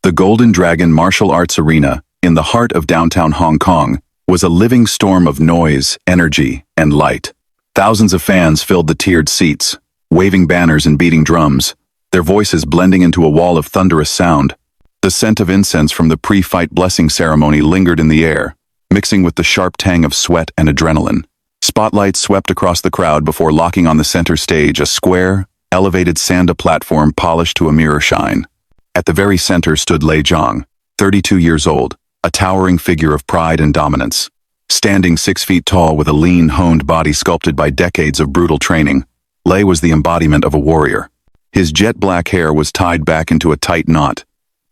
The Golden Dragon Martial Arts Arena, in the heart of downtown Hong Kong, was a living storm of noise, energy, and light. Thousands of fans filled the tiered seats, waving banners and beating drums, their voices blending into a wall of thunderous sound. The scent of incense from the pre-fight blessing ceremony lingered in the air, mixing with the sharp tang of sweat and adrenaline. Spotlights swept across the crowd before locking on the center stage, a square, elevated sanda platform polished to a mirror shine. At the very center stood Zhang, 32 years old, a towering figure of pride and dominance. Standing 6 feet tall with a lean, honed body sculpted by decades of brutal training, Lei was the embodiment of a warrior. His jet black hair was tied back into a tight knot,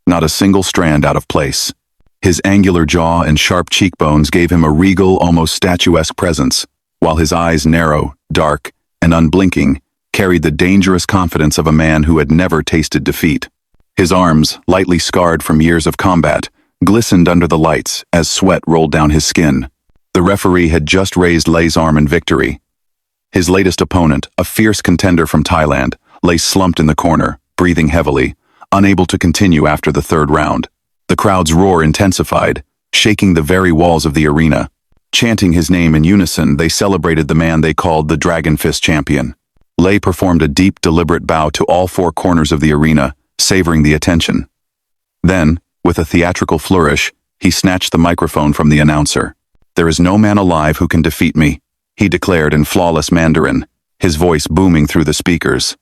not a single strand out of place. His angular jaw and sharp cheekbones gave him a regal, almost statuesque presence, while his eyes, narrow, dark, and unblinking, carried the dangerous confidence of a man who had never tasted defeat. His arms, lightly scarred from years of combat, glistened under the lights as sweat rolled down his skin. The referee had just raised Lei's arm in victory. His latest opponent, a fierce contender from Thailand, lay slumped in the corner, breathing heavily, unable to continue after the third round. The crowd's roar intensified, shaking the very walls of the arena. Chanting his name in unison, they celebrated the man they called the Dragon Fist champion. Lei performed a deep, deliberate bow to all four corners of the arena, savoring the attention. Then, with a theatrical flourish, he snatched the microphone from the announcer. "There is no man alive who can defeat me," he declared in flawless Mandarin, his voice booming through the speakers.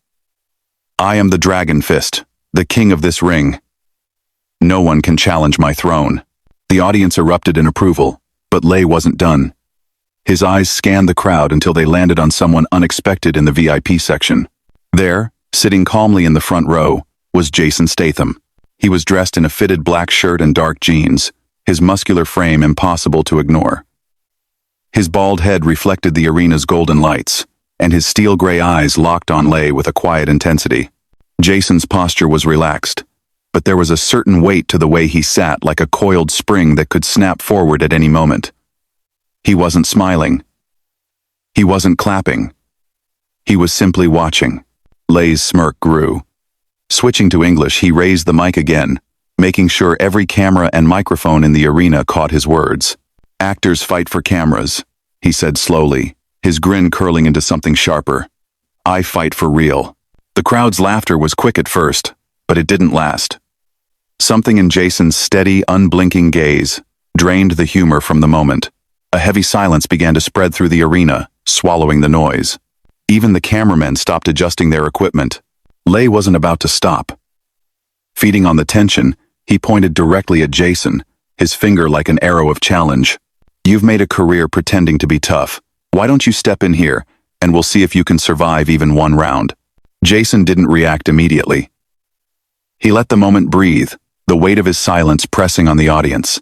"I am the Dragon Fist, the king of this ring. No one can challenge my throne." The audience erupted in approval, but Lei wasn't done. His eyes scanned the crowd until they landed on someone unexpected in the VIP section. There, sitting calmly in the front row, was Jason Statham. He was dressed in a fitted black shirt and dark jeans, his muscular frame impossible to ignore. His bald head reflected the arena's golden lights, and his steel-gray eyes locked on Lei with a quiet intensity. Jason's posture was relaxed, but there was a certain weight to the way he sat, like a coiled spring that could snap forward at any moment. He wasn't smiling. He wasn't clapping. He was simply watching. Lei's smirk grew. Switching to English, he raised the mic again, making sure every camera and microphone in the arena caught his words. "Actors fight for cameras," he said slowly, his grin curling into something sharper. "I fight for real." The crowd's laughter was quick at first, but it didn't last. Something in Jason's steady, unblinking gaze drained the humor from the moment. A heavy silence began to spread through the arena, swallowing the noise. Even the cameramen stopped adjusting their equipment. Lei wasn't about to stop. Feeding on the tension, he pointed directly at Jason, his finger like an arrow of challenge. "You've made a career pretending to be tough. Why don't you step in here, and we'll see if you can survive even one round." Jason didn't react immediately. He let the moment breathe, the weight of his silence pressing on the audience.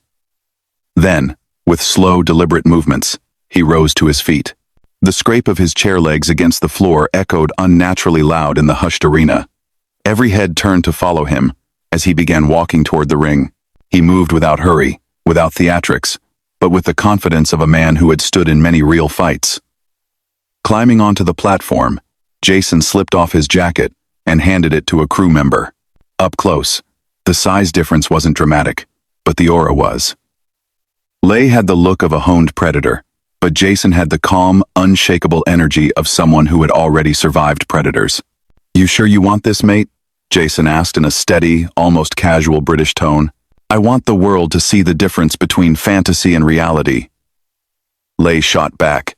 Then, with slow, deliberate movements, he rose to his feet. The scrape of his chair legs against the floor echoed unnaturally loud in the hushed arena. Every head turned to follow him as he began walking toward the ring. He moved without hurry, without theatrics, but with the confidence of a man who had stood in many real fights. Climbing onto the platform, Jason slipped off his jacket and handed it to a crew member. Up close, the size difference wasn't dramatic, but the aura was. Lei had the look of a honed predator, but Jason had the calm, unshakable energy of someone who had already survived predators. "You sure you want this, mate?" Jason asked in a steady, almost casual British tone. "I want the world to see the difference between fantasy and reality." Lei shot back,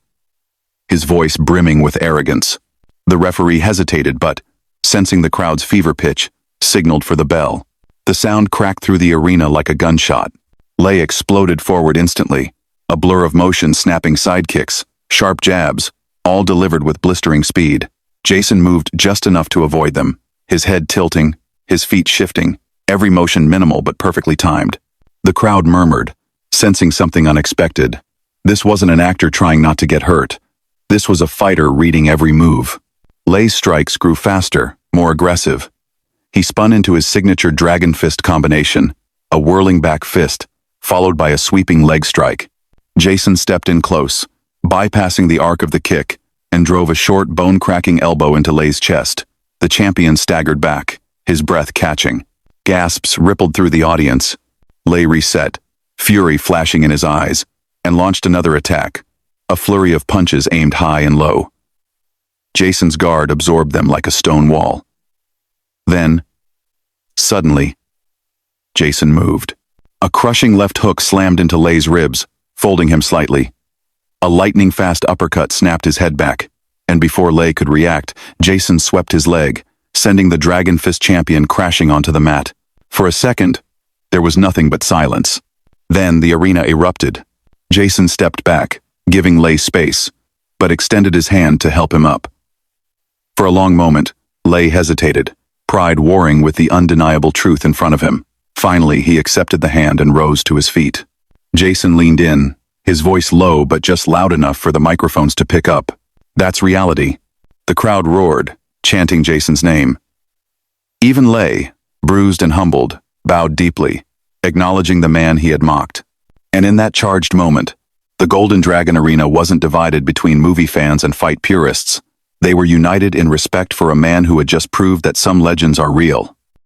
his voice brimming with arrogance. The referee hesitated, but, sensing the crowd's fever pitch, signaled for the bell. The sound cracked through the arena like a gunshot. Lei exploded forward instantly, a blur of motion, snapping sidekicks, sharp jabs, all delivered with blistering speed. Jason moved just enough to avoid them, his head tilting, his feet shifting, every motion minimal but perfectly timed. The crowd murmured, sensing something unexpected. This wasn't an actor trying not to get hurt. This was a fighter reading every move. Lei's strikes grew faster, more aggressive. He spun into his signature dragon fist combination, a whirling back fist, followed by a sweeping leg strike. Jason stepped in close, bypassing the arc of the kick, and drove a short, bone-cracking elbow into Lei's chest. The champion staggered back, his breath catching. Gasps rippled through the audience. Lei reset, fury flashing in his eyes, and launched another attack, a flurry of punches aimed high and low. Jason's guard absorbed them like a stone wall. Then, suddenly, Jason moved. A crushing left hook slammed into Lei's ribs, folding him slightly. A lightning-fast uppercut snapped his head back, and before Lei could react, Jason swept his leg, sending the Dragon Fist champion crashing onto the mat. For a second, there was nothing but silence. Then the arena erupted. Jason stepped back, giving Lei space, but extended his hand to help him up. For a long moment, Lei hesitated, pride warring with the undeniable truth in front of him. Finally, he accepted the hand and rose to his feet. Jason leaned in, his voice low but just loud enough for the microphones to pick up. "That's reality." The crowd roared, chanting Jason's name. Even Lei, bruised and humbled, bowed deeply, acknowledging the man he had mocked. And in that charged moment, the Golden Dragon Arena wasn't divided between movie fans and fight purists. They were united in respect for a man who had just proved that some legends are real.